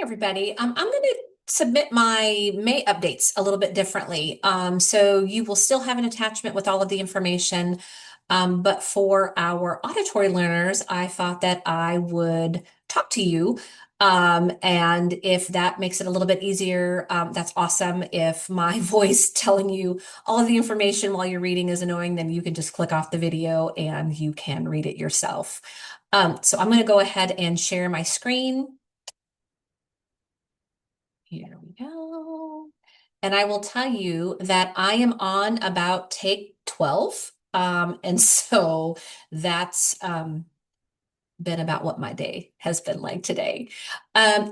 Everybody. I'm going to submit my May updates a little bit differently. So you will still have an attachment with all of the information. But for our auditory learners, I thought that I would talk to you. And if that makes it a little bit easier, that's awesome. If my voice telling you all of the information while you're reading is annoying, then you can just click off the video and you can read it yourself. So I'm going to go ahead and share my screen. Here we go. And I will tell you that I am on about take 12. And so that's been about what my day has been like today.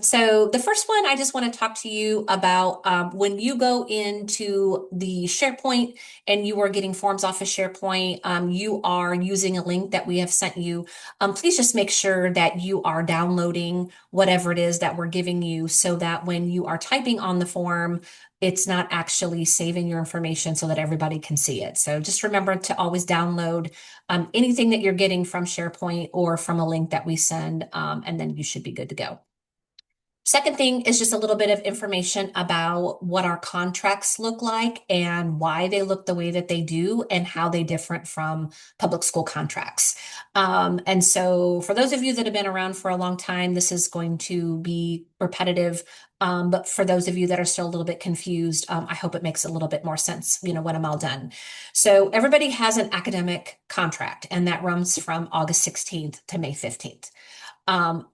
So the first one, I just want to talk to you about when you go into the SharePoint and you are getting forms off of SharePoint, you are using a link that we have sent you. Please just make sure that you are downloading whatever it is that we're giving you so that when you are typing on the form, it's not actually saving your information so that everybody can see it. So just remember to always download anything that you're getting from SharePoint or from a link that we send, and then you should be good to go. Second thing is just a little bit of information about what our contracts look like and why they look the way that they do and how they different from public school contracts. And so for those of you that have been around for a long time, this is going to be repetitive. But for those of you that are still a little bit confused, I hope it makes a little bit more sense, when I'm all done. So everybody has an academic contract, and that runs from August 16th to May 15th.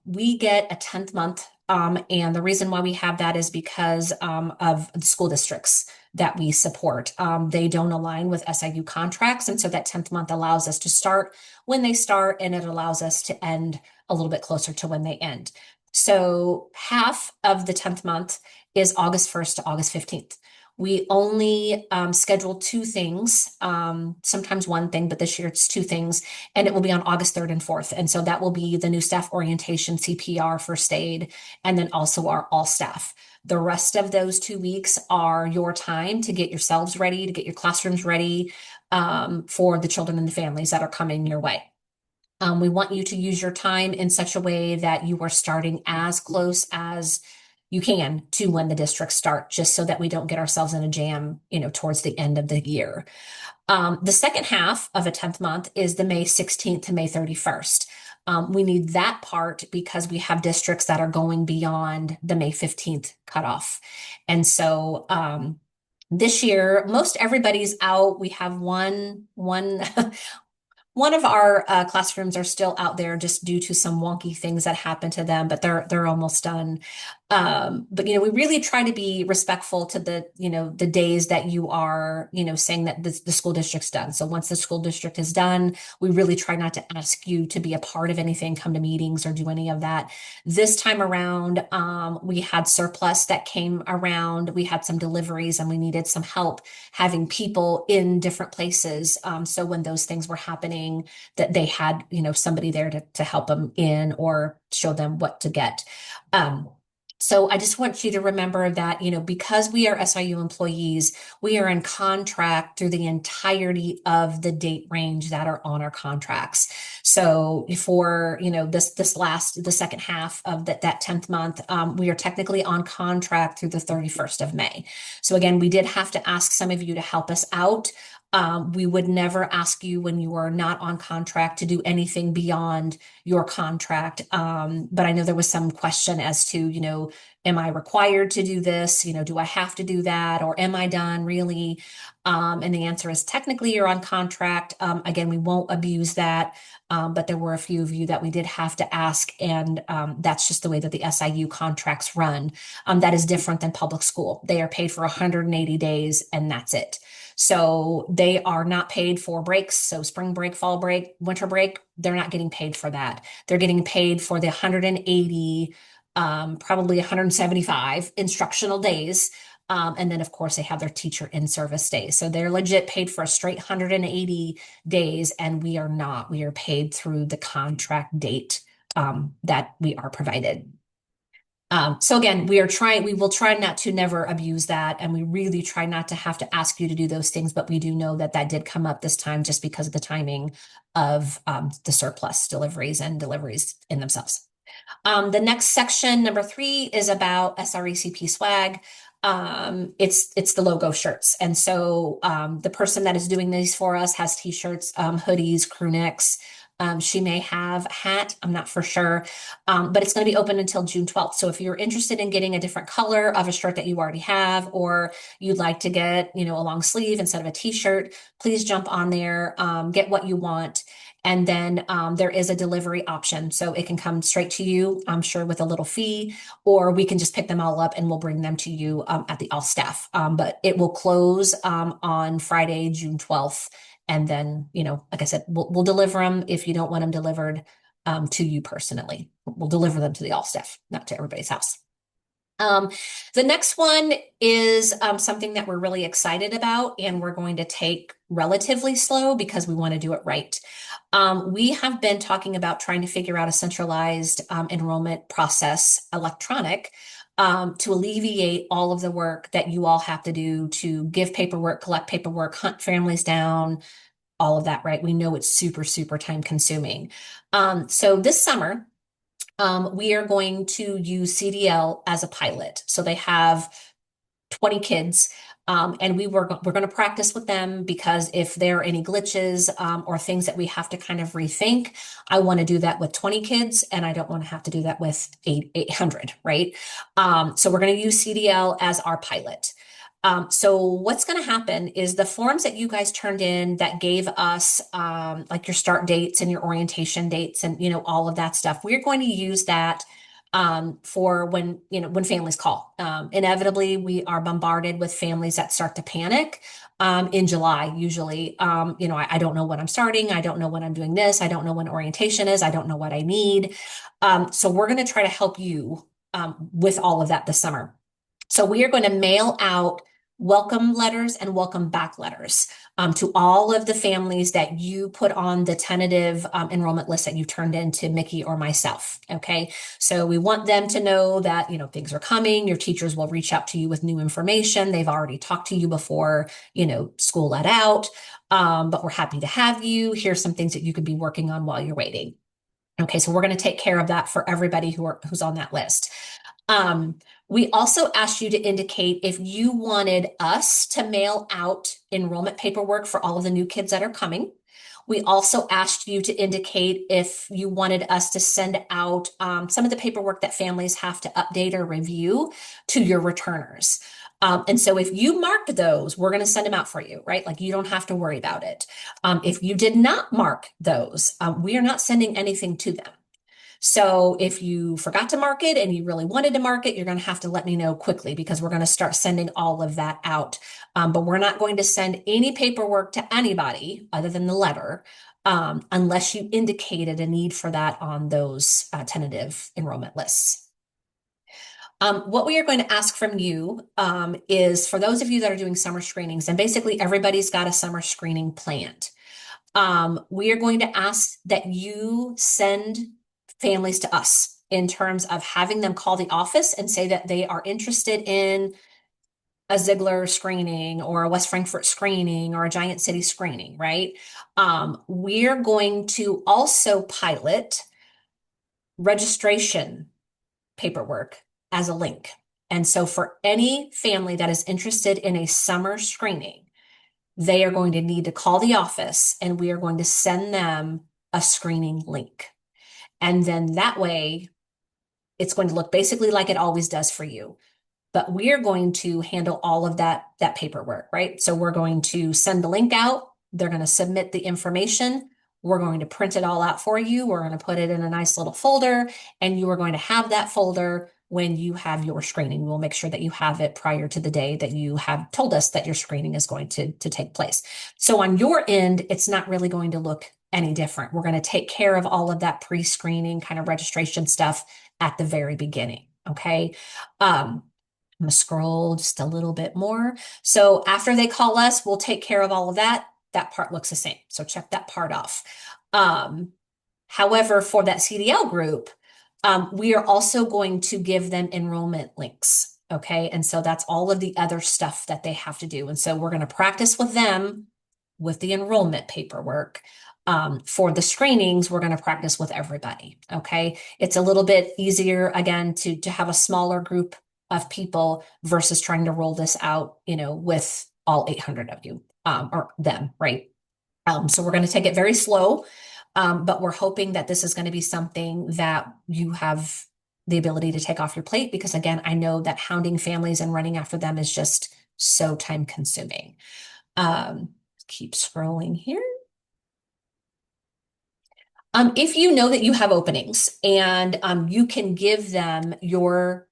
We get a 10th month. And the reason why we have that is because of the school districts that we support. They don't align with SIU contracts. And so that 10th month allows us to start when they start, and it allows us to end a little bit closer to when they end. So half of the 10th month is August 1st to August 15th. We only schedule two things, sometimes one thing, but this year it's two things, and it will be on August 3rd and 4th. And so that will be the new staff orientation, CPR, first aid, and then also our all staff. The rest of those 2 weeks are your time to get yourselves ready, to get your classrooms ready for the children and the families that are coming your way. We want you to use your time in such a way that you are starting as close as you can to when the districts start, just so that we don't get ourselves in a jam, towards the end of the year. The second half of a 10th month is the May 16th to May 31st. We need that part because we have districts that are going beyond the May 15th cutoff. And so this year, most everybody's out. We have one One of our classrooms are still out there just due to some wonky things that happened to them, but they're almost done. But we really try to be respectful to the days that you are saying that the school district's done. So once the school district is done, we really try not to ask you to be a part of anything, come to meetings or do any of that. This time around, we had surplus that came around. We had some deliveries and we needed some help having people in different places. So when those things were happening, that they had, somebody there to help them in or show them what to get. So I just want you to remember that, because we are SIU employees, we are in contract through the entirety of the date range that are on our contracts. So for, the second half of that 10th month, we are technically on contract through the 31st of May. So again, we did have to ask some of you to help us out. We would never ask you when you are not on contract to do anything beyond your contract. But I know there was some question as to, am I required to do this? Do I have to do that? Or am I done really? And the answer is technically you're on contract. Again, we won't abuse that. But there were a few of you that we did have to ask, and that's just the way that the SIU contracts run. That is different than public school. They are paid for 180 days, and that's it. So they are not paid for breaks. So spring break, fall break, winter break, they're not getting paid for that. They're getting paid for the 180, probably 175 instructional days. And then, of course, they have their teacher in service days. So they're legit paid for a straight 180 days, and we are not. We are paid through the contract date that we are provided. So again, we will try not to never abuse that. And we really try not to have to ask you to do those things. But we do know that that did come up this time just because of the timing of the surplus deliveries and deliveries in themselves. The next section, number 3, is about SRECP swag. It's the logo shirts. And so the person that is doing these for us has t-shirts, hoodies, crew necks. She may have a hat, I'm not for sure. But it's going to be open until June 12th. So if you're interested in getting a different color of a shirt that you already have, or you'd like to get, a long sleeve instead of a t-shirt, please jump on there, get what you want. And then there is a delivery option. So it can come straight to you, I'm sure, with a little fee, or we can just pick them all up and we'll bring them to you at the all staff. But it will close on Friday, June 12th. And then, like I said, we'll deliver them if you don't want them delivered to you personally. We'll deliver them to the all staff, not to everybody's house. Um, the next one is something that we're really excited about, and we're going to take relatively slow because we want to do it right. We have been talking about trying to figure out a centralized enrollment process, electronic, to alleviate all of the work that you all have to do to give paperwork, collect paperwork, hunt families down, all of that, right? We know it's super, super time consuming. So this summer, we are going to use CDL as a pilot. So they have 20 kids. And we're going to practice with them because if there are any glitches or things that we have to kind of rethink, I want to do that with 20 kids and I don't want to have to do that with 800, right? So we're going to use CDL as our pilot. So what's going to happen is the forms that you guys turned in that gave us like your start dates and your orientation dates and all of that stuff, we're going to use that for when families call. Inevitably, we are bombarded with families that start to panic in July, usually. I don't know when I'm starting. I don't know when I'm doing this. I don't know when orientation is. I don't know what I need. So we're going to try to help you with all of that this summer. So we are going to mail out welcome letters and welcome back letters to all of the families that you put on the tentative enrollment list that you turned in to Mickey or myself. Okay. So we want them to know that, things are coming. Your teachers will reach out to you with new information. They've already talked to you before, school let out. But we're happy to have you. Here's some things that you could be working on while you're waiting. Okay. So we're going to take care of that for everybody who's on that list. We also asked you to indicate if you wanted us to mail out enrollment paperwork for all of the new kids that are coming. We also asked you to indicate if you wanted us to send out some of the paperwork that families have to update or review to your returners. And so if you marked those, we're going to send them out for you, right? Like you don't have to worry about it. If you did not mark those, we are not sending anything to them. So if you forgot to mark it and you really wanted to mark it, you're going to have to let me know quickly because we're going to start sending all of that out. But we're not going to send any paperwork to anybody other than the letter unless you indicated a need for that on those tentative enrollment lists. What we are going to ask from you is for those of you that are doing summer screenings, and basically everybody's got a summer screening planned. We are going to ask that you send families to us in terms of having them call the office and say that they are interested in a Ziegler screening or a West Frankfort screening or a Giant City screening, right? We're going to also pilot registration paperwork as a link. And so for any family that is interested in a summer screening, they are going to need to call the office and we are going to send them a screening link. And then that way, it's going to look basically like it always does for you. But we're going to handle all of that paperwork, right? So we're going to send the link out. They're going to submit the information. We're going to print it all out for you. We're going to put it in a nice little folder, and you are going to have that folder when you have your screening. We'll make sure that you have it prior to the day that you have told us that your screening is going to take place. So on your end, it's not really going to look any different. We're going to take care of all of that pre-screening kind of registration stuff at the very beginning. Okay. I'm going to scroll just a little bit more. So after they call us, we'll take care of all of that. That part looks the same. So check that part off. However, for that CDL group, we are also going to give them enrollment links. Okay. And so that's all of the other stuff that they have to do. And so we're going to practice with them with the enrollment paperwork. For the screenings, we're going to practice with everybody. Okay. It's a little bit easier, again, to have a smaller group of people versus trying to roll this out, with all 800 of you, or them, right? So we're going to take it very slow, but we're hoping that this is going to be something that you have the ability to take off your plate because, again, I know that hounding families and running after them is just so time consuming. Um, keep scrolling here. If you know that you have openings and you can give them your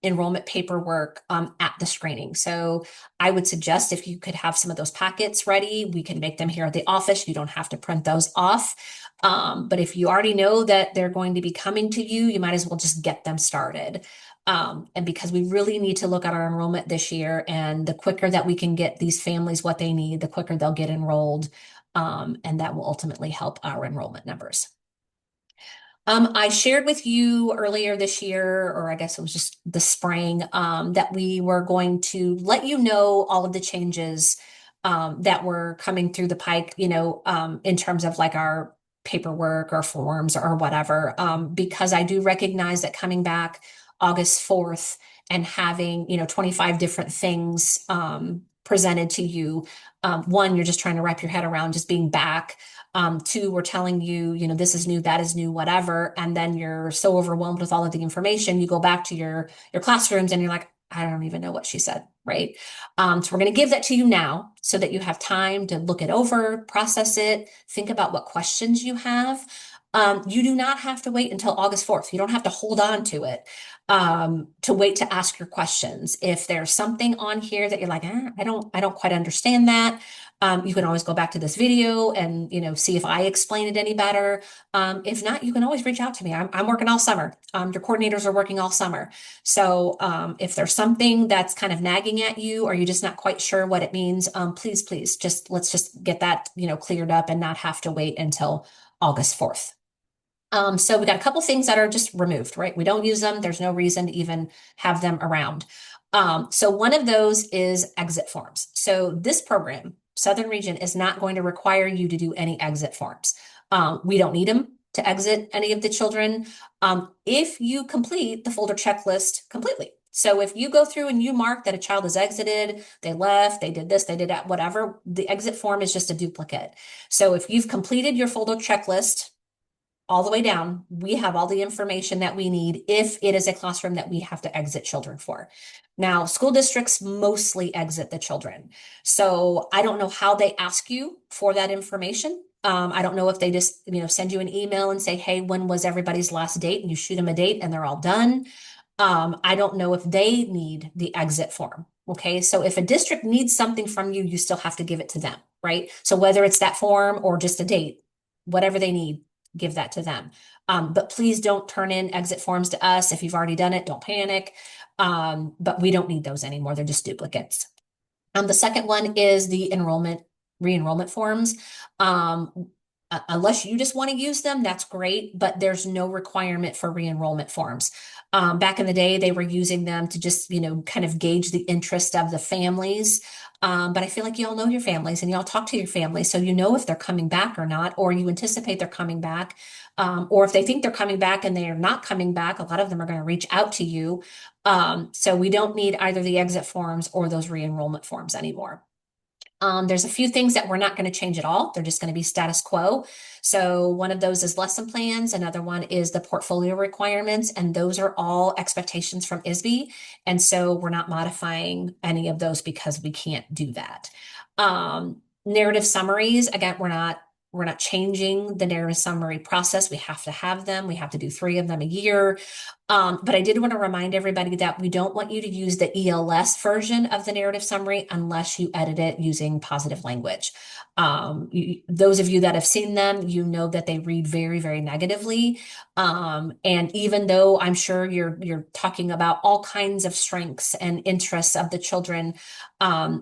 enrollment paperwork at the screening. So I would suggest if you could have some of those packets ready, we can make them here at the office. You don't have to print those off. But if you already know that they're going to be coming to you, you might as well just get them started. And because we really need to look at our enrollment this year, and the quicker that we can get these families what they need, the quicker they'll get enrolled. And that will ultimately help our enrollment numbers. I shared with you earlier this year, or I guess it was just the spring, that we were going to let you know all of the changes that were coming through the pike, in terms of like our paperwork or forms or whatever, because I do recognize that coming back August 4th and having, 25 different things presented to you, one, you're just trying to wrap your head around just being back. Two, we're telling you, this is new, that is new, whatever. And then you're so overwhelmed with all of the information, you go back to your classrooms and you're like, I don't even know what she said, right? So we're going to give that to you now so that you have time to look it over, process it, think about what questions you have. You do not have to wait until August 4th. You don't have to hold on to it to wait to ask your questions. If there's something on here that you're like, I don't quite understand that. You can always go back to this video and see if I explain it any better. If not, you can always reach out to me. I'm working all summer. Your coordinators are working all summer. So if there's something that's kind of nagging at you, or you're just not quite sure what it means, please, let's just get that cleared up and not have to wait until August 4th. So we got a couple things that are just removed, right? We don't use them. There's no reason to even have them around. So one of those is exit forms. So this program, Southern Region, is not going to require you to do any exit forms. We don't need them to exit any of the children if you complete the folder checklist completely. So if you go through and you mark that a child is exited, they left, they did this, they did that, whatever, the exit form is just a duplicate. So if you've completed your folder checklist, all the way down, we have all the information that we need if it is a classroom that we have to exit children for. Now, school districts mostly exit the children. So I don't know how they ask you for that information. I don't know if they just, send you an email and say, hey, when was everybody's last date? And you shoot them a date and they're all done. I don't know if they need the exit form. Okay, so if a district needs something from you, you still have to give it to them, right? So whether it's that form or just a date, whatever they need, give that to them. But please don't turn in exit forms to us. If you've already done it, don't panic. But we don't need those anymore. They're just duplicates. The second one is the re-enrollment forms. Unless you just want to use them, that's great, but there's no requirement for re-enrollment forms. Back in the day, they were using them to just, kind of gauge the interest of the families. But I feel like you all know your families and you all talk to your families, so you know if they're coming back or not, or you anticipate they're coming back. Or if they think they're coming back and they are not coming back, a lot of them are going to reach out to you. So we don't need either the exit forms or those re-enrollment forms anymore. There's a few things that we're not going to change at all. They're just going to be status quo. So one of those is lesson plans. Another one is the portfolio requirements. And those are all expectations from ISB. And so we're not modifying any of those because we can't do that. Narrative summaries, again, we're not changing the narrative summary process. We have to have them. We have to do 3 of them a year. But I did want to remind everybody that we don't want you to use the ELS version of the narrative summary unless you edit it using positive language. Those of you that have seen them, you know that they read very, very negatively. And even though I'm sure you're talking about all kinds of strengths and interests of the children,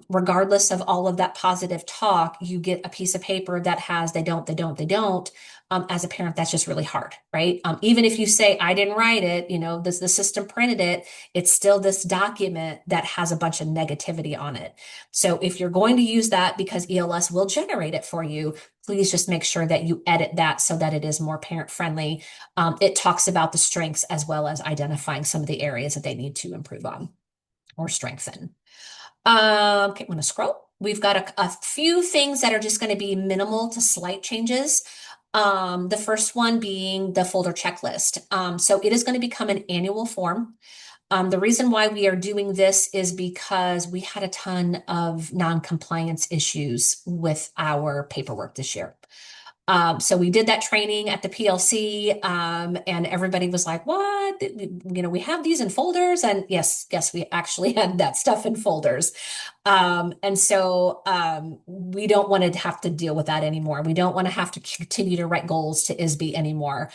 regardless of all of that positive talk, you get a piece of paper that has they don't. As a parent, that's just really hard, right? Even if you say, I didn't write it, the system printed it, it's still this document that has a bunch of negativity on it. So if you're going to use that because ELS will generate it for you, please just make sure that you edit that so that it is more parent friendly. It talks about the strengths as well as identifying some of the areas that they need to improve on or strengthen. Okay, I'm going to scroll. We've got a few things that are just going to be minimal to slight changes. The first one being the folder checklist. So it is going to become an annual form. The reason why we are doing this is because we had a ton of non-compliance issues with our paperwork this year. So we did that training at the PLC, and everybody was like, "What? We have these in folders." And yes, we actually had that stuff in folders. And so we don't want to have to deal with that anymore. We don't want to have to continue to write goals to ISB anymore.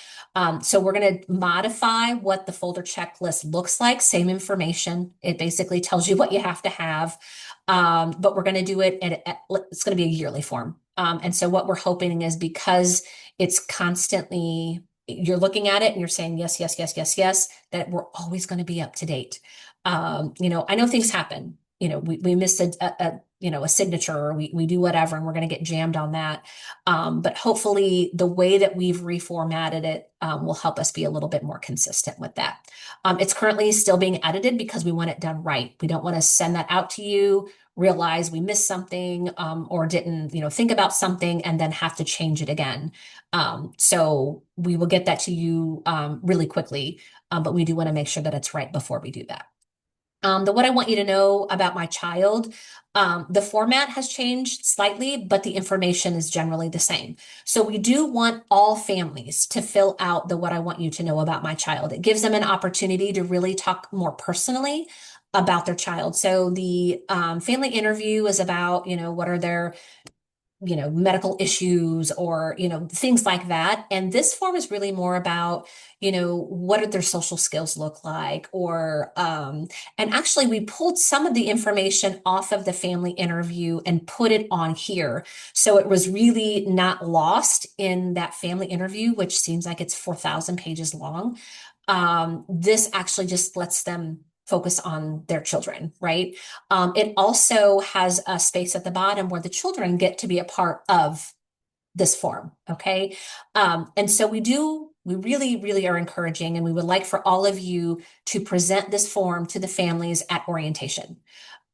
So we're going to modify what the folder checklist looks like. Same information. It basically tells you what you have to have. But we're going to do it, it's going to be a yearly form. And so what we're hoping is because it's constantly, you're looking at it and you're saying yes, yes, yes, yes, yes, that we're always going to be up to date. I know things happen. We missed a signature or we do whatever and we're going to get jammed on that. But hopefully the way that we've reformatted it will help us be a little bit more consistent with that. It's currently still being edited because we want it done right. We don't want to send that out to you, realize we missed something or didn't, think about something and then have to change it again. So we will get that to you really quickly, but we do want to make sure that it's right before we do that. What I want you to know about my child, the format has changed slightly, but the information is generally the same. So we do want all families to fill out the what I want you to know about my child. It gives them an opportunity to really talk more personally about their child. So the family interview is about, what are their medical issues or, things like that. And this form is really more about, what do their social skills look like? And actually we pulled some of the information off of the family interview and put it on here. So it was really not lost in that family interview, which seems like it's 4,000 pages long. This actually just lets them focus on their children, right? It also has a space at the bottom where the children get to be a part of this form, okay? And so we really, really are encouraging, and we would like for all of you to present this form to the families at orientation.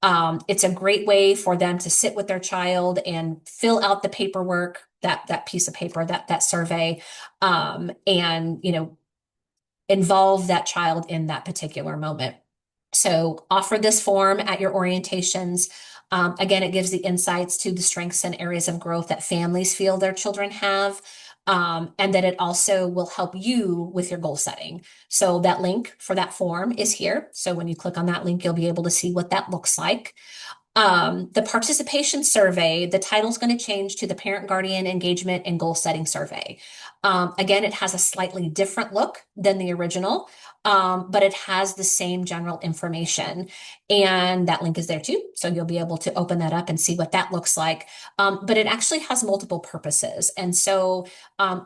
It's a great way for them to sit with their child and fill out the paperwork, that piece of paper, that survey, and involve that child in that particular moment. So offer this form at your orientations. Again, it gives the insights to the strengths and areas of growth that families feel their children have. And then it also will help you with your goal setting. So that link for that form is here. So when you click on that link, you'll be able to see what that looks like. The participation survey, the title is going to change to the Parent Guardian Engagement and Goal Setting Survey. Again, it has a slightly different look than the original, but it has the same general information. And that link is there too. So you'll be able to open that up and see what that looks like. But it actually has multiple purposes. And so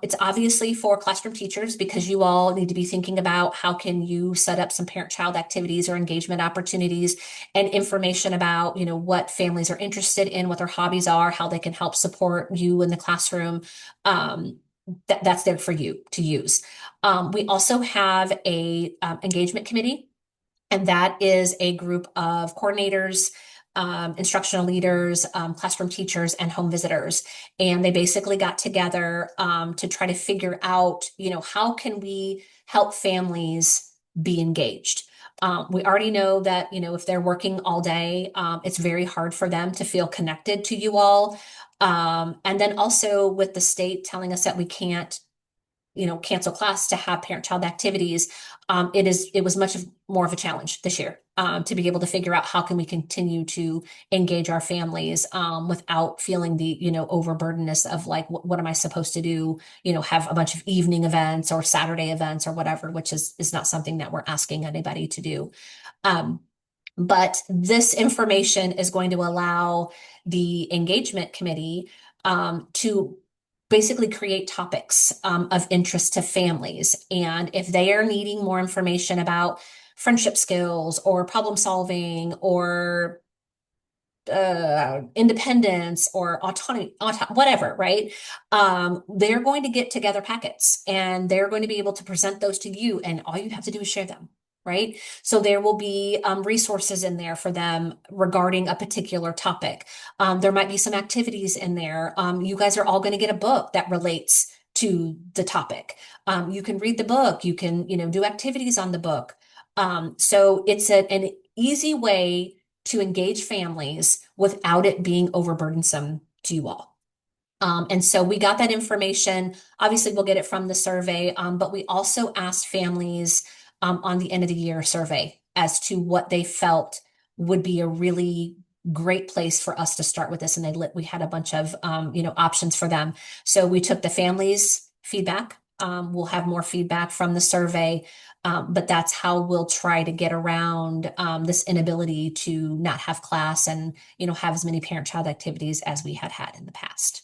it's obviously for classroom teachers because you all need to be thinking about how can you set up some parent-child activities or engagement opportunities and information about, what families are interested in, what their hobbies are, how they can help support you in the classroom. That's there for you to use. We also have a engagement committee, and that is a group of coordinators, instructional leaders, classroom teachers, and home visitors. And they basically got together to try to figure out, how can we help families be engaged? We already know that, if they're working all day, it's very hard for them to feel connected to you all. And then also with the state telling us that we can't, cancel class to have parent-child activities, it was much more of a challenge this year to be able to figure out how can we continue to engage our families without feeling the, overburdenness of like, what am I supposed to do? Have a bunch of evening events or Saturday events or whatever, which is not something that we're asking anybody to do. But this information is going to allow the engagement committee to basically create topics of interest to families. And if they are needing more information about friendship skills or problem solving or independence or autonomy, whatever, right? They're going to get together packets and they're going to be able to present those to you, and all you have to do is share them. Right. So there will be resources in there for them regarding a particular topic. There might be some activities in there. You guys are all going to get a book that relates to the topic. You can read the book. You can, do activities on the book. So it's an easy way to engage families without it being overburdensome to you all. And so we got that information. Obviously, we'll get it from the survey, but we also asked families on the end of the year survey as to what they felt would be a really great place for us to start with this. And we had a bunch of options for them. So we took the families' feedback. We'll have more feedback from the survey. But that's how we'll try to get around this inability to not have class and, have as many parent-child activities as we had in the past.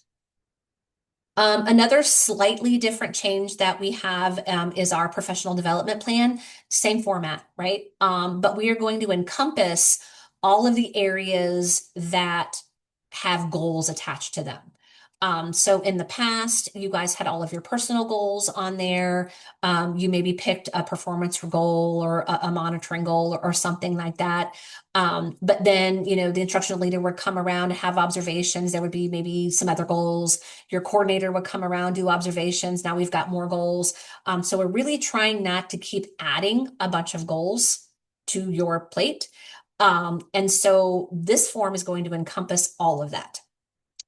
Another slightly different change that we have is our professional development plan. Same format, right? But we are going to encompass all of the areas that have goals attached to them. So in the past, you guys had all of your personal goals on there. You maybe picked a performance goal or a monitoring goal or something like that. But then, the instructional leader would come around and have observations. There would be maybe some other goals. Your coordinator would come around, do observations. Now we've got more goals. So we're really trying not to keep adding a bunch of goals to your plate. And so this form is going to encompass all of that.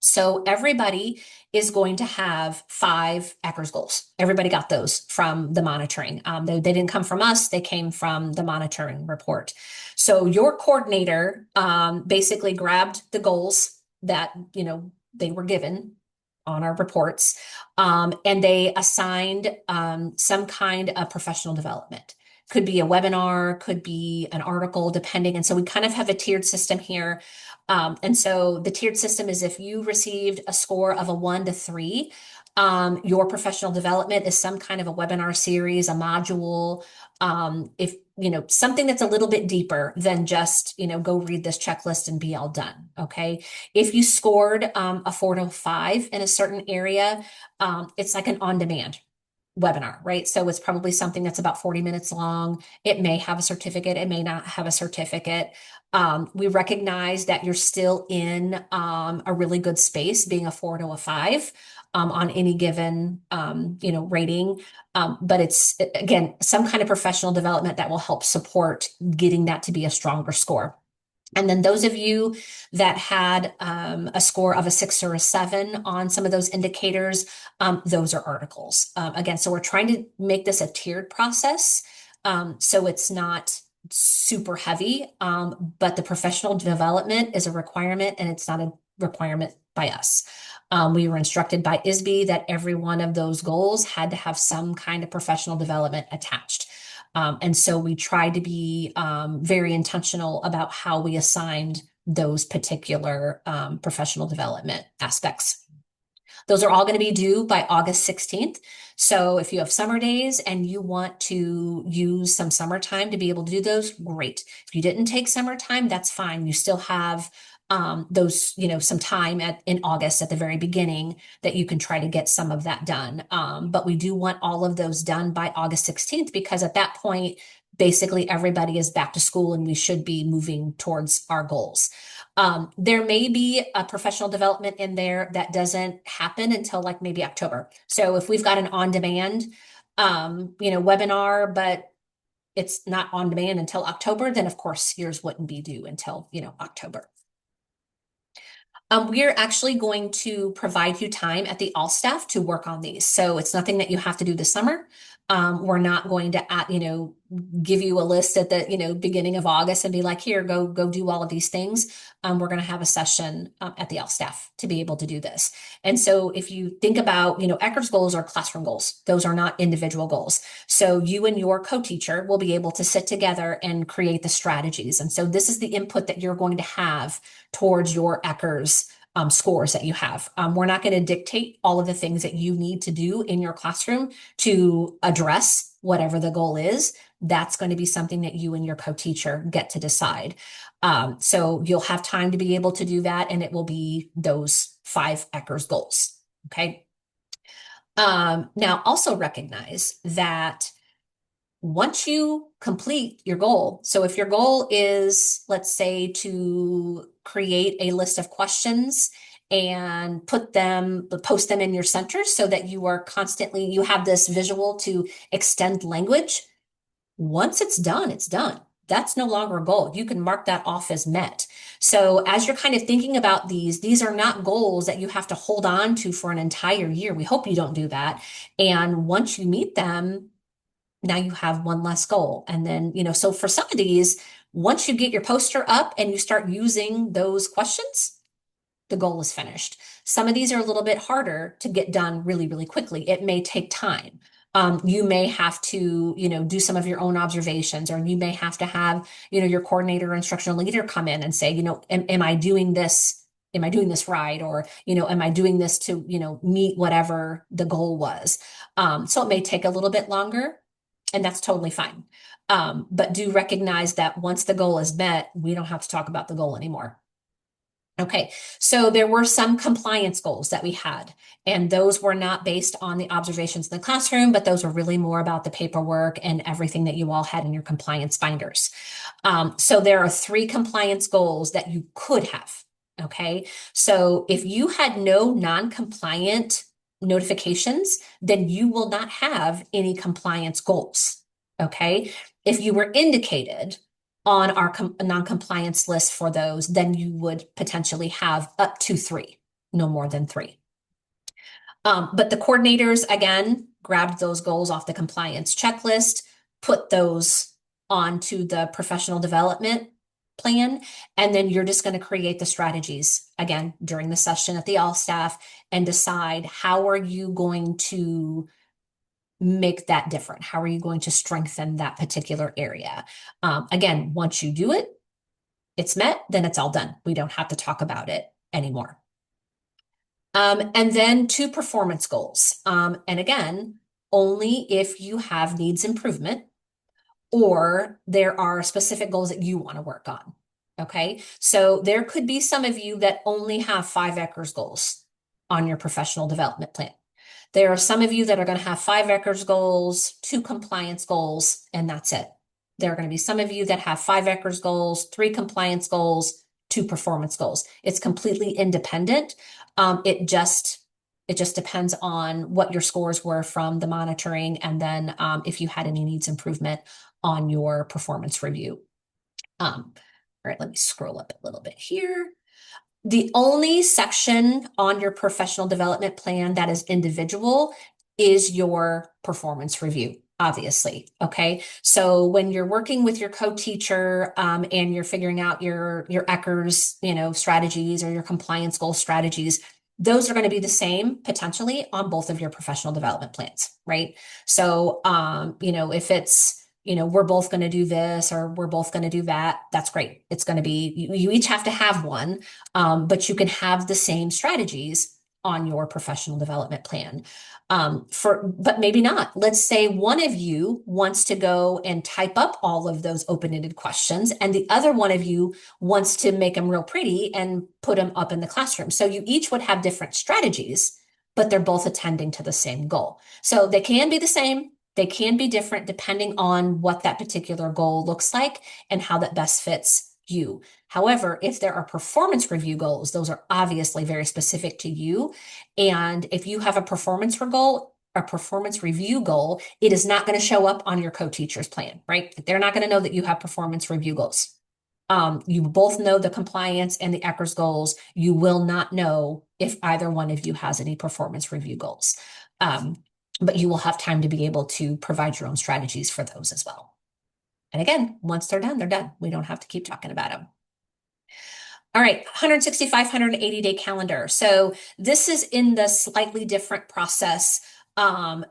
So everybody is going to have 5 Eckers goals. Everybody got those from the monitoring. They didn't come from us. They came from the monitoring report. So your coordinator basically grabbed the goals that, they were given on our reports, and they assigned some kind of professional development. Could be a webinar, could be an article, depending. And so we kind of have a tiered system here. And so the tiered system is if you received a score of a 1 to 3, your professional development is some kind of a webinar series, a module, if something that's a little bit deeper than just, go read this checklist and be all done. Okay. If you scored a 4 to 5 in a certain area, it's like an on-demand webinar, right? So it's probably something that's about 40 minutes long. It may have a certificate. It may not have a certificate. We recognize that you're still in a really good space, being a 4 to a 5 on any given, rating. But it's, again, some kind of professional development that will help support getting that to be a stronger score. And then those of you that had a score of a 6 or a 7 on some of those indicators, those are articles. Again, so we're trying to make this a tiered process. So it's not super heavy, but the professional development is a requirement and it's not a requirement by us. We were instructed by ISB that every one of those goals had to have some kind of professional development attached. And so we tried to be very intentional about how we assigned those particular professional development aspects. Those are all going to be due by August 16th. So if you have summer days and you want to use some summertime to be able to do those, great. If you didn't take summertime, that's fine. You still have those, some time in August at the very beginning that you can try to get some of that done. But we do want all of those done by August 16th because at that point, basically everybody is back to school and we should be moving towards our goals. There may be a professional development in there that doesn't happen until like maybe October. So if we've got an on-demand, webinar, but it's not on demand until October, then of course yours wouldn't be due until, October. We're actually going to provide you time at the all staff to work on these. So it's nothing that you have to do this summer. We're not going to, give you a list at the, beginning of August and be like, here, go do all of these things. We're going to have a session at the all staff to be able to do this. And so if you think about, Eckers goals are classroom goals. Those are not individual goals. So you and your co-teacher will be able to sit together and create the strategies. And so this is the input that you're going to have towards your Eckers scores that you have. We're not going to dictate all of the things that you need to do in your classroom to address whatever the goal is. That's going to be something that you and your co-teacher get to decide. So you'll have time to be able to do that, and it will be those 5 Eckers goals. Okay. Now also recognize that once you complete your goal, so if your goal is, let's say, to create a list of questions and post them in your centers so that you have this visual to extend language. Once it's done, it's done. That's no longer a goal. You can mark that off as met. So as you're kind of thinking about these are not goals that you have to hold on to for an entire year. We hope you don't do that. And once you meet them, now you have one less goal. And then, so for some of these, once you get your poster up and you start using those questions, the goal is finished. Some of these are a little bit harder to get done really, really quickly. It may take time. You may have to, do some of your own observations, or you may have to have, your coordinator or instructional leader come in and say, am I doing this? Am I doing this right? Or, am I doing this to, meet whatever the goal was? So it may take a little bit longer, and that's totally fine. But do recognize that once the goal is met, we don't have to talk about the goal anymore. Okay, so there were some compliance goals that we had, and those were not based on the observations in the classroom, but those were really more about the paperwork and everything that you all had in your compliance binders. So there are 3 compliance goals that you could have. Okay, so if you had no non-compliant notifications, then you will not have any compliance goals. Okay, if you were indicated on our non-compliance list for those, then you would potentially have up to 3, no more than 3. But the coordinators, again, grabbed those goals off the compliance checklist, put those onto the professional development plan, and then you're just going to create the strategies again during the session at the all staff and decide how are you going to make that different? How are you going to strengthen that particular area? Again, once you do it, it's met, then it's all done. We don't have to talk about it anymore. And then 2 performance goals. And again, only if you have needs improvement or there are specific goals that you want to work on. Okay, so there could be some of you that only have 5 Eckers goals on your professional development plan. There are some of you that are going to have 5 Eckers goals, 2 compliance goals, and that's it. There are going to be some of you that have 5 Eckers goals, 3 compliance goals, 2 performance goals. It's completely independent. It just depends on what your scores were from the monitoring, and then if you had any needs improvement on your performance review. All right, let me scroll up a little bit here. The only section on your professional development plan that is individual is your performance review, obviously. Okay. So when you're working with your co-teacher and you're figuring out your Eckers, strategies or your compliance goal strategies, those are going to be the same potentially on both of your professional development plans, right? So, if it's we're both going to do this or we're both going to do that, that's great. It's going to be, you each have to have one, but you can have the same strategies on your professional development plan. But maybe not. Let's say one of you wants to go and type up all of those open-ended questions, and the other one of you wants to make them real pretty and put them up in the classroom. So you each would have different strategies, but they're both attending to the same goal. So they can be the same. They can be different depending on what that particular goal looks like and how that best fits you. However, if there are performance review goals, those are obviously very specific to you. And if you have a performance review goal, it is not going to show up on your co-teacher's plan, right? They're not going to know that you have performance review goals. You both know the compliance and the Eckers goals. You will not know if either one of you has any performance review goals. But you will have time to be able to provide your own strategies for those as well. And again, once they're done, they're done. We don't have to keep talking about them. All right, 165, 180-day calendar. So this is in the slightly different process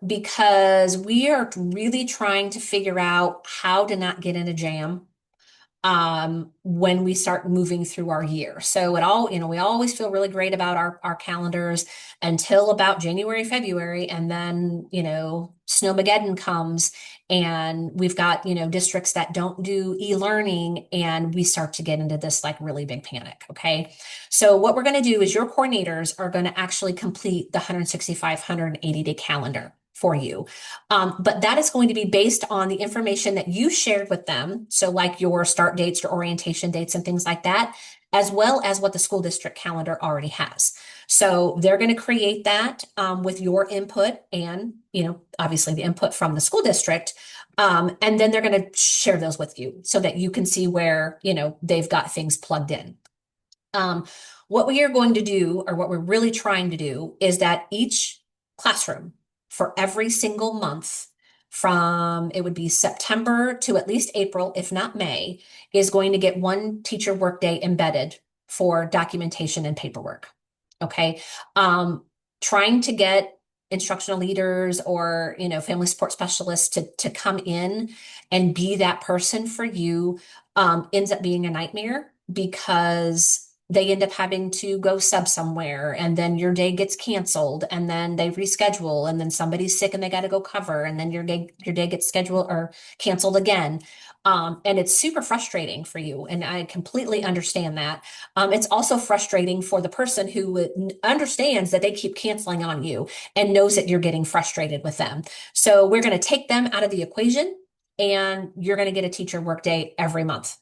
because we are really trying to figure out how to not get in a jam when we start moving through our year. So it all, we always feel really great about our calendars until about January, February, and then, Snowmageddon comes and we've got, districts that don't do e-learning and we start to get into this like really big panic. Okay. So what we're going to do is your coordinators are going to actually complete the 165, 180-day calendar for you. But that is going to be based on the information that you shared with them. So like your start dates, your orientation dates and things like that, as well as what the school district calendar already has. So they're going to create that with your input and, obviously the input from the school district. And then they're going to share those with you so that you can see where, they've got things plugged in. Um, what we are going to do, or what we're really trying to do, is that each classroom for every single month from it would be September to at least April, if not May, is going to get one teacher workday embedded for documentation and paperwork. Okay. Trying to get instructional leaders or, family support specialists to come in and be that person for you ends up being a nightmare because they end up having to go sub somewhere and then your day gets canceled and then they reschedule and then somebody's sick and they got to go cover and then your day gets scheduled or canceled again. And it's super frustrating for you. And I completely understand that. It's also frustrating for the person who understands that they keep canceling on you and knows that you're getting frustrated with them. So we're going to take them out of the equation and you're going to get a teacher workday every month.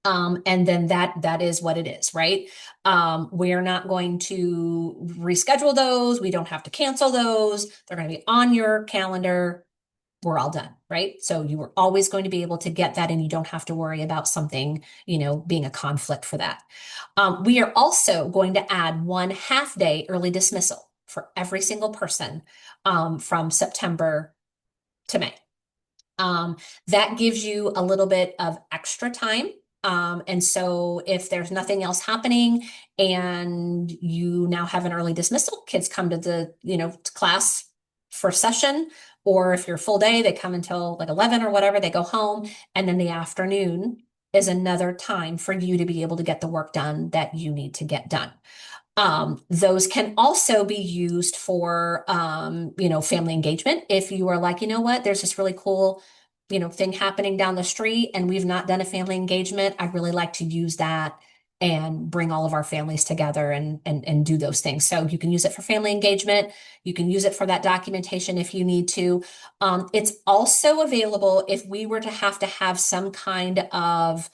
And then that is what it is, right? We're not going to reschedule those. We don't have to cancel those. They're going to be on your calendar. We're all done, right? So you are always going to be able to get that and you don't have to worry about something, being a conflict for that. We are also going to add one half day early dismissal for every single person from September to May. That gives you a little bit of extra time. And so if there's nothing else happening and you now have an early dismissal, kids come to the, to class for session, or if you're full day, they come until like 11 or whatever, they go home. And then the afternoon is another time for you to be able to get the work done that you need to get done. Those can also be used for, family engagement. If you are like, you know what, there's this really cool, thing happening down the street and we've not done a family engagement, I'd really like to use that and bring all of our families together and do those things. So you can use it for family engagement. You can use it for that documentation if you need to. It's also available if we were to have some kind of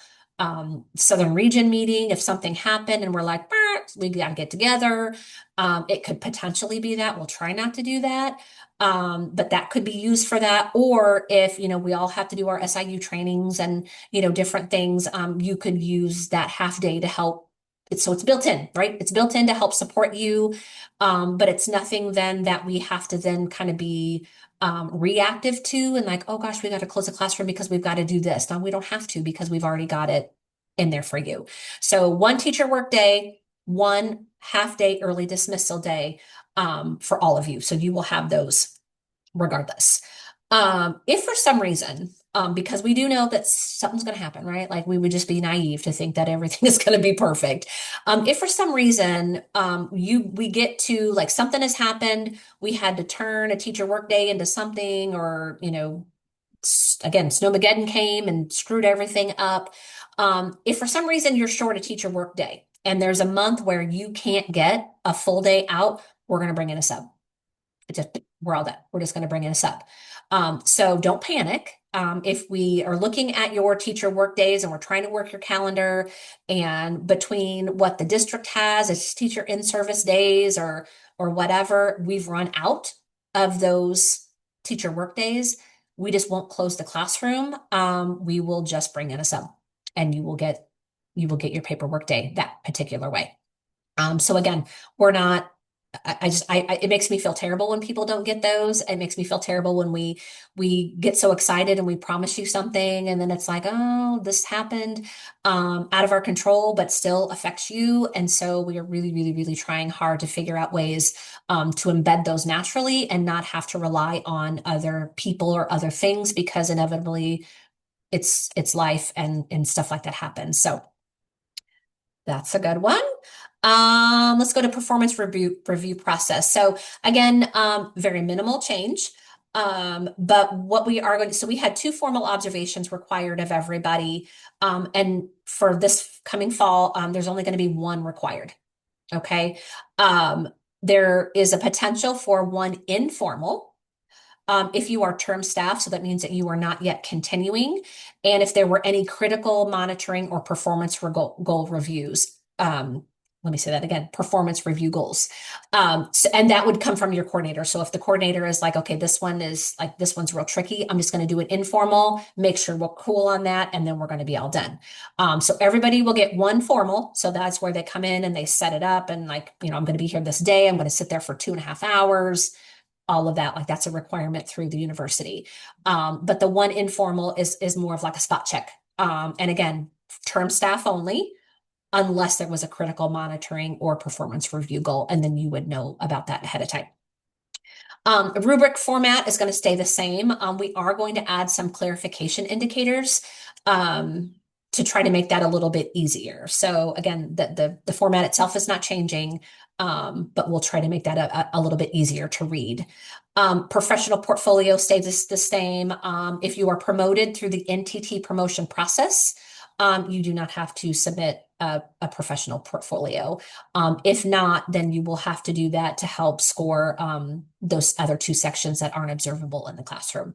Southern region meeting, if something happened and we're like, we got to get together. It could potentially be that. We'll try not to do that. But that could be used for that. Or if, we all have to do our SIU trainings and, different things, you could use that half day to help. So it's built in, right? It's built in to help support you. But it's nothing then that we have to then kind of be reactive to and like, oh gosh, we got to close the classroom because we've got to do this. Now we don't have to because we've already got it in there for you. So one teacher work day, one half day early dismissal day for all of you. So you will have those regardless. If for some reason, because we do know that something's going to happen, right? Like we would just be naive to think that everything is going to be perfect. If for some reason we get to like something has happened, we had to turn a teacher workday into something, or again, Snowmageddon came and screwed everything up. If for some reason you're short a teacher workday and there's a month where you can't get a full day out, we're going to bring in a sub. We're all done. We're just going to bring in a sub. So don't panic. If we are looking at your teacher work days and we're trying to work your calendar, and between what the district has as teacher in-service days or whatever, we've run out of those teacher work days, we just won't close the classroom. We will just bring in a sub and you will get your paperwork day that particular way. So again, we're not it makes me feel terrible when people don't get those. It makes me feel terrible when we get so excited and we promise you something and then it's like, oh, this happened out of our control, but still affects you. And so we are really, really, really trying hard to figure out ways to embed those naturally and not have to rely on other people or other things, because inevitably its life and stuff like that happens. So that's a good one. Let's go to performance review process. So again, very minimal change. But what we are going to, so we had two formal observations required of everybody. And for this coming fall, there's only going to be one required. Okay. Um, there is a potential for one informal. If you are term staff, so that means that you are not yet continuing, and if there were any critical monitoring or performance for goal reviews. Let me say that again, performance review goals. And that would come from your coordinator. So if the coordinator is like, okay, this one's real tricky, I'm just going to do it informal, make sure we're cool on that, and then we're going to be all done. So everybody will get one formal. So that's where they come in and they set it up and like, I'm going to be here this day. I'm going to sit there for 2.5 hours, all of that. Like that's a requirement through the university. But the one informal is more of like a spot check. And again, term staff only, unless there was a critical monitoring or performance review goal, and then you would know about that ahead of time. Rubric format is going to stay the same. We are going to add some clarification indicators to try to make that a little bit easier. So again, the format itself is not changing, but we'll try to make that a little bit easier to read. Professional portfolio stays the same. If you are promoted through the NTT promotion process, you do not have to submit a professional portfolio. If not, then you will have to do that to help score those other two sections that aren't observable in the classroom.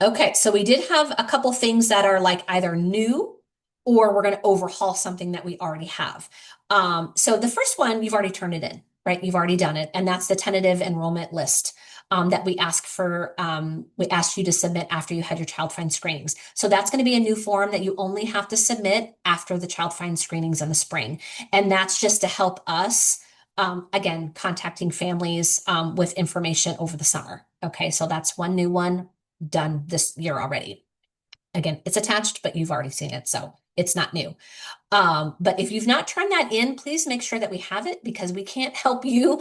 Okay, so we did have a couple things that are like either new or we're going to overhaul something that we already have. So the first one, you've already turned it in, right? You've already done it, and that's the tentative enrollment list that we asked you to submit after you had your child find screenings. So that's going to be a new form that you only have to submit after the child find screenings in the spring. And that's just to help us, again, contacting families with information over the summer. Okay, so that's one new one done this year already. Again, it's attached, but you've already seen it, so it's not new. But if you've not turned that in, please make sure that we have it because we can't help you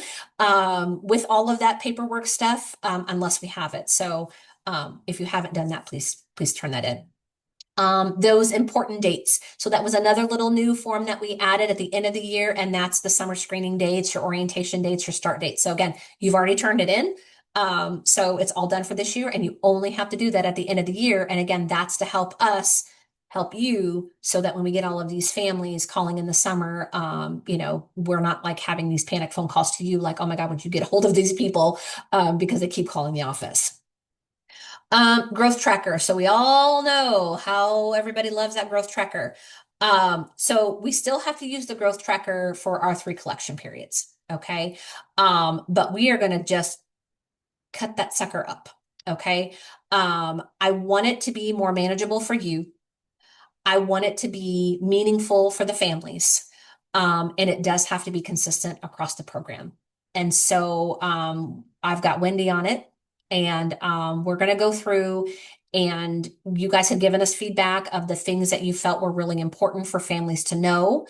with all of that paperwork stuff unless we have it. So if you haven't done that, please turn that in. Those important dates. So that was another little new form that we added at the end of the year, and that's the summer screening dates, your orientation dates, your start dates. So again, you've already turned it in. So it's all done for this year, and you only have to do that at the end of the year. And again, that's to help us help you so that when we get all of these families calling in the summer, we're not like having these panic phone calls to you like, oh my God, would you get a hold of these people? Because they keep calling the office. Growth tracker. So we all know how everybody loves that growth tracker. So we still have to use the growth tracker for our 3 collection periods. Okay. But we are going to just cut that sucker up. Okay. I want it to be more manageable for you. I want it to be meaningful for the families. And it does have to be consistent across the program. And so I've got Wendy on it, and we're going to go through, and you guys had given us feedback of the things that you felt were really important for families to know.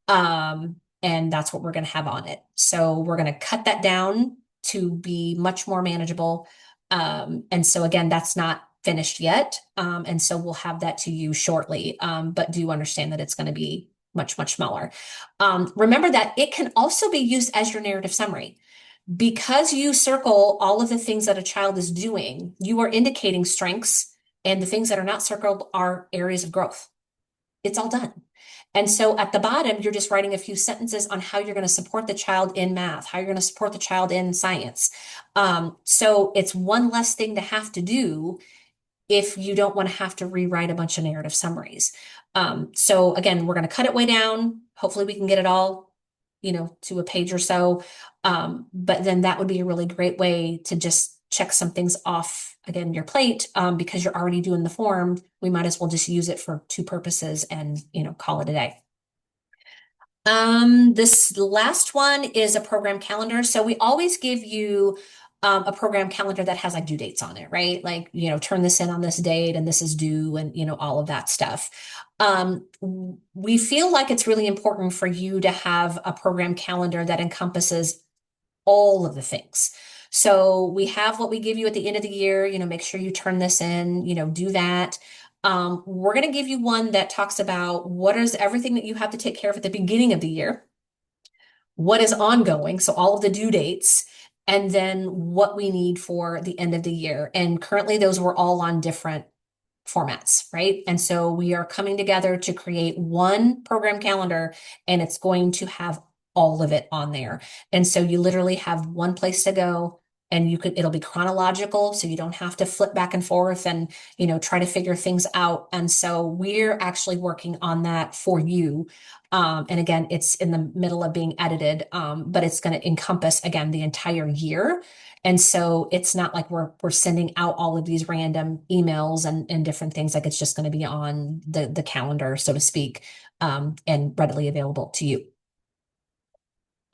And that's what we're going to have on it. So we're going to cut that down to be much more manageable. And so again, that's not finished yet. And so we'll have that to you shortly. But do understand that it's going to be much, much smaller. Remember that it can also be used as your narrative summary. Because you circle all of the things that a child is doing, you are indicating strengths, and the things that are not circled are areas of growth. It's all done. And so at the bottom, you're just writing a few sentences on how you're going to support the child in math, how you're going to support the child in science. So it's one less thing to have to do if you don't want to have to rewrite a bunch of narrative summaries. So again, we're going to cut it way down. Hopefully we can get it all, to a page or so. But then that would be a really great way to just check some things off, again, your plate, because you're already doing the form. We might as well just use it for 2 purposes and, call it a day. This last one is a program calendar. So we always give you a program calendar that has like due dates on it, right? Like, turn this in on this date and this is due and, all of that stuff. We feel like it's really important for you to have a program calendar that encompasses all of the things. So we have what we give you at the end of the year, make sure you turn this in, do that. We're going to give you one that talks about what is everything that you have to take care of at the beginning of the year, what is ongoing, so all of the due dates, and then what we need for the end of the year. And currently, those were all on different formats, right? And so we are coming together to create one program calendar, and it's going to have all of it on there. And so you literally have one place to go, and it'll be chronological, so you don't have to flip back and forth and, try to figure things out. And so we're actually working on that for you. And again, it's in the middle of being edited, but it's going to encompass, again, the entire year. And so it's not like we're sending out all of these random emails and different things. Like it's just going to be on the calendar, so to speak, and readily available to you.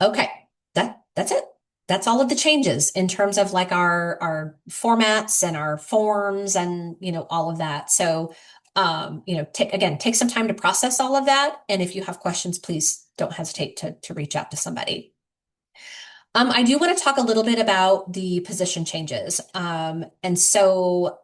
Okay, that's it. That's all of the changes in terms of like our formats and our forms and all of that. So take some time to process all of that. And if you have questions, please don't hesitate to reach out to somebody. I do want to talk a little bit about the position changes. And so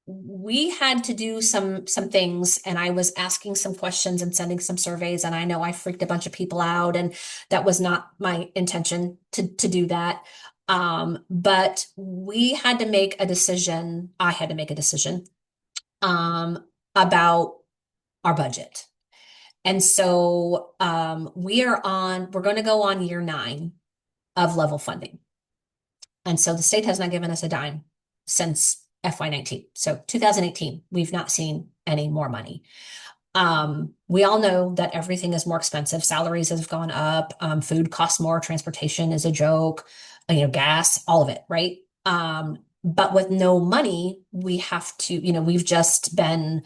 we had to do some things, and I was asking some questions and sending some surveys, and I know I freaked a bunch of people out, and that was not my intention to do that. But we had to make a decision. I had to make a decision about our budget. And so we're going to go on year 9 of level funding. And so the state has not given us a dime since FY19. So 2018, we've not seen any more money. We all know that everything is more expensive. Salaries have gone up. Food costs more. Transportation is a joke. Gas, all of it, right? But with no money, we have to, we've just been,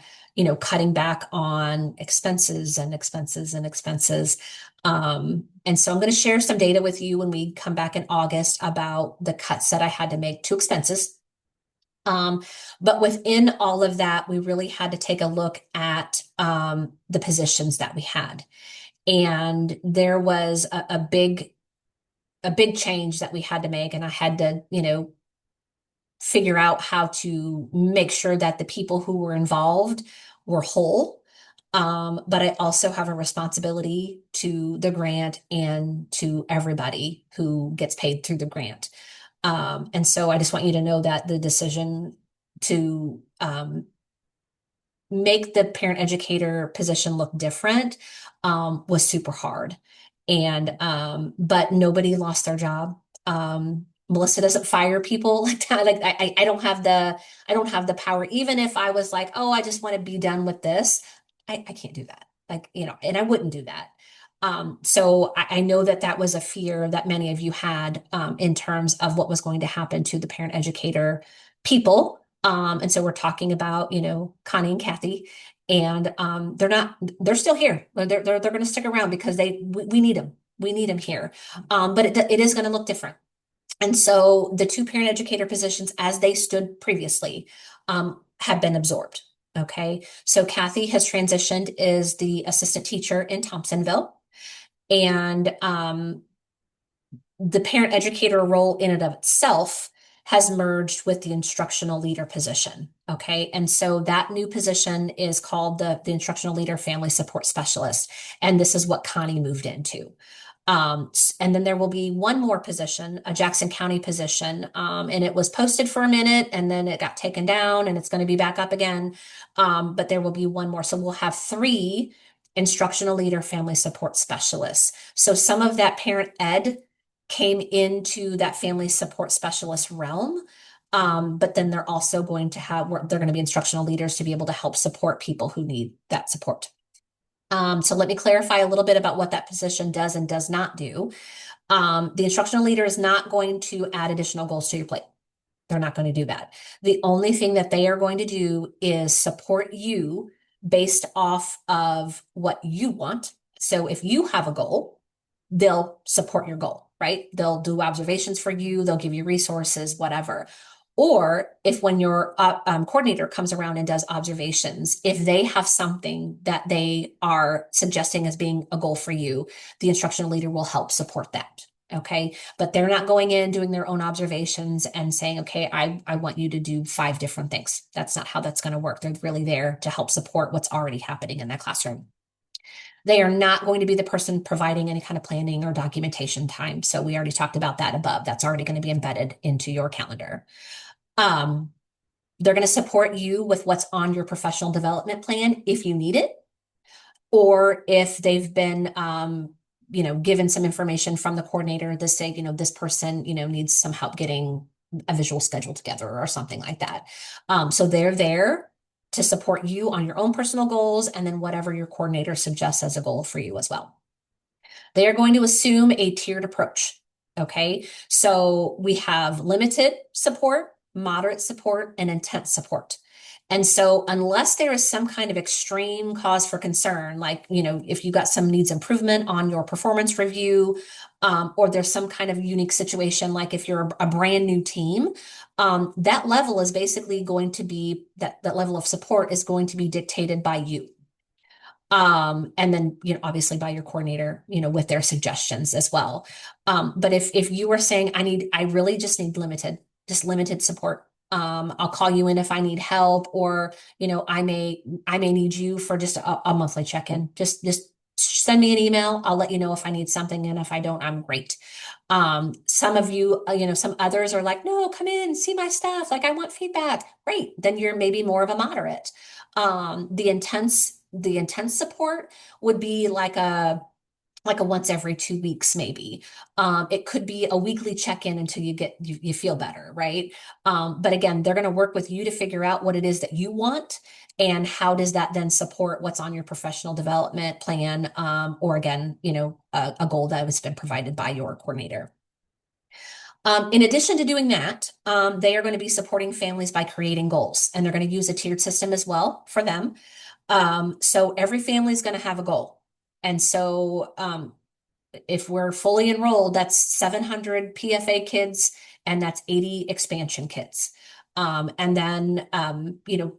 cutting back on expenses and expenses and expenses. And so I'm going to share some data with you when we come back in August about the cuts that I had to make to expenses. But within all of that, we really had to take a look at the positions that we had. And there was a big change that we had to make, and I had to, figure out how to make sure that the people who were involved were whole. But I also have a responsibility to the grant and to everybody who gets paid through the grant. And so I just want you to know that the decision to make the parent educator position look different was super hard. And but nobody lost their job. Melissa doesn't fire people like that. Like I don't have the power. Even if I was like, oh, I just want to be done with this, I can't do that. Like, and I wouldn't do that. So I know that was a fear that many of you had in terms of what was going to happen to the parent educator people. And so we're talking about, Connie and Kathy, and they're still here. They're going to stick around because we need them. We need them here. But it is going to look different. And so the 2 parent educator positions as they stood previously have been absorbed. Okay. So Kathy has transitioned is the assistant teacher in Thompsonville. And the parent educator role in and of itself has merged with the instructional leader position. Okay. And so that new position is called the instructional leader family support specialist. And this is what Connie moved into. And then there will be one more position, a Jackson County position, and it was posted for a minute and then it got taken down and it's going to be back up again. But there will be one more. So we'll have 3 instructional leader family support specialists. So some of that parent ed came into that family support specialist realm. But then they're also going to they're going to be instructional leaders to be able to help support people who need that support. So let me clarify a little bit about what that position does and does not do. The instructional leader is not going to add additional goals to your plate. They're not going to do that. The only thing that they are going to do is support you based off of what you want. So if you have a goal, they'll support your goal, right? They'll do observations for you. They'll give you resources, whatever. Or if when your coordinator comes around and does observations, if they have something that they are suggesting as being a goal for you, the instructional leader will help support that. Okay. But they're not going in doing their own observations and saying, okay, I want you to do five different things. That's not how that's going to work. They're really there to help support what's already happening in that classroom. They are not going to be the person providing any kind of planning or documentation time. So we already talked about that above. That's already going to be embedded into your calendar. Um, they're going to support you with what's on your professional development plan if you need it, or if they've been, given some information from the coordinator to say, this person, needs some help getting a visual schedule together or something like that. So they're there to support you on your own personal goals and then whatever your coordinator suggests as a goal for you as well. They are going to assume a tiered approach. Okay. So we have limited support, moderate support, and intense support. And so, unless there is some kind of extreme cause for concern, like, if you got some needs improvement on your performance review, or there's some kind of unique situation, like if you're a brand new team, that level is basically going to be that level of support is going to be dictated by you. And then, obviously by your coordinator, with their suggestions as well. But if you were saying, I really just need just limited support. I'll call you in if I need help, or, I may need you for just a monthly check-in. Just send me an email. I'll let you know if I need something. And if I don't, I'm great. Some of you, some others are like, no, come in, see my stuff. Like, I want feedback. Great. Then you're maybe more of a moderate. The intense support would be like a once every 2 weeks, maybe. It could be a weekly check-in until you feel better, right? But again, they're going to work with you to figure out what it is that you want and how does that then support what's on your professional development plan, or again, a goal that has been provided by your coordinator. In addition to doing that, they are going to be supporting families by creating goals, and they're going to use a tiered system as well for them. So every family is going to have a goal. And so if we're fully enrolled, that's 700 PFA kids and that's 80 expansion kids. And then,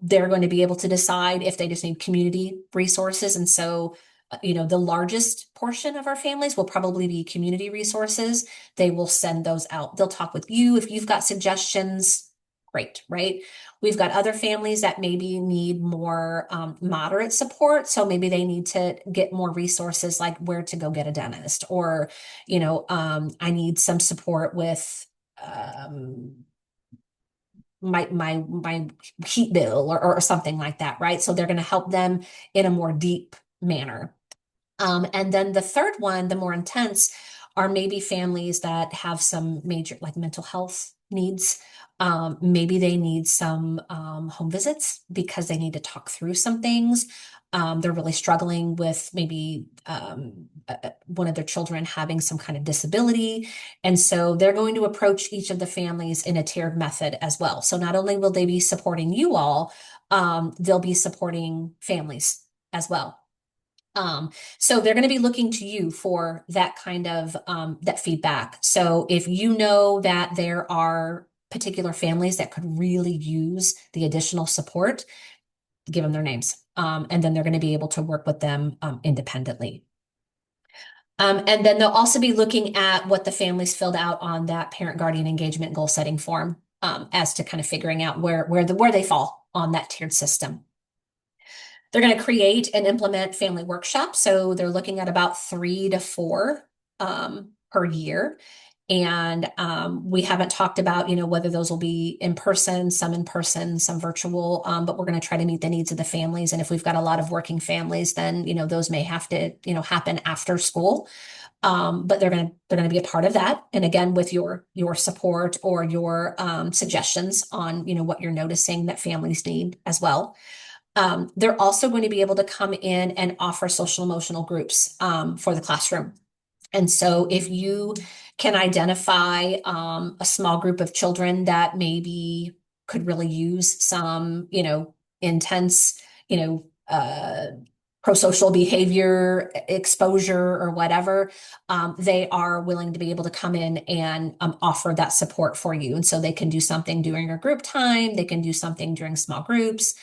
they're going to be able to decide if they just need community resources. And so, the largest portion of our families will probably be community resources. They will send those out. They'll talk with you if you've got suggestions. Great, right? We've got other families that maybe need more moderate support. So maybe they need to get more resources, like where to go get a dentist, or, I need some support with my heat bill, or something like that, right? So they're going to help them in a more deep manner. And then the third one, the more intense, are maybe families that have some major, like, mental health needs. Maybe they need some home visits because they need to talk through some things. They're really struggling with maybe one of their children having some kind of disability. And so they're going to approach each of the families in a tiered method as well. So not only will they be supporting you all, they'll be supporting families as well. So they're going to be looking to you for that kind of that feedback. So if you know that there are particular families that could really use the additional support, give them their names. And then they're going to be able to work with them independently. And then they'll also be looking at what the families filled out on that parent guardian engagement goal setting form, as to kind of figuring out where they fall on that tiered system. They're going to create and implement family workshops. So they're looking at about 3 to 4 per year. And we haven't talked about, whether those will be in person, some virtual, but we're going to try to meet the needs of the families. And if we've got a lot of working families, then, those may have to, happen after school. But they're going to be a part of that. And again, with your support or your suggestions on, what you're noticing that families need as well. They're also going to be able to come in and offer social emotional groups for the classroom. And so if you can identify a small group of children that maybe could really use some, intense, pro-social behavior exposure or whatever, they are willing to be able to come in and offer that support for you. And so they can do something during your group time, they can do something during small groups.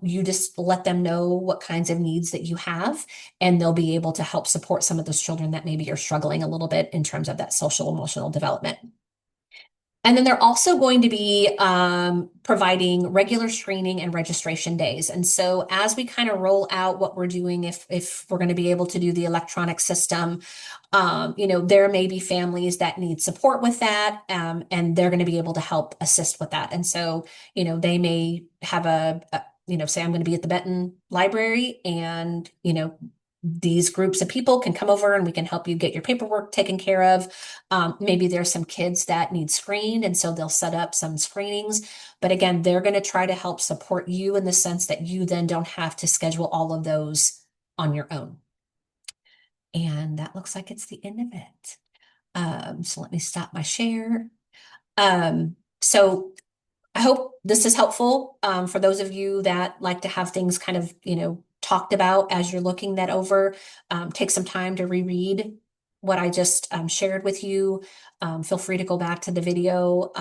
You just let them know what kinds of needs that you have, and they'll be able to help support some of those children that maybe are struggling a little bit in terms of that social emotional development. And then they're also going to be providing regular screening and registration days. And so as we kind of roll out what we're doing, if we're going to be able to do the electronic system, there may be families that need support with that, and they're going to be able to help assist with that. And so, they may have say I'm going to be at the Benton Library, and, these groups of people can come over and we can help you get your paperwork taken care of. Maybe there's some kids that need screened, and so they'll set up some screenings. But again, they're going to try to help support you in the sense that you then don't have to schedule all of those on your own. And that looks like it's the end of it. So let me stop my share. So I hope this is helpful for those of you that like to have things kind of, talked about as you're looking that over. Take some time to reread what I just shared with you. Feel free to go back to the video.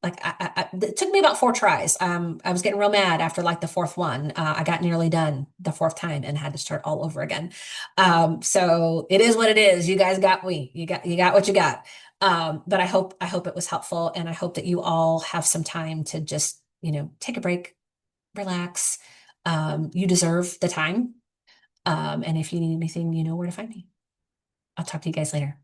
It took me about 4 tries. I was getting real mad after like the 4th one. I got nearly done the 4th time and had to start all over again. So it is what it is. You guys got me. You got what you got. But I hope it was helpful, and I hope that you all have some time to just, take a break, relax. You deserve the time. And if you need anything, you know where to find me. I'll talk to you guys later.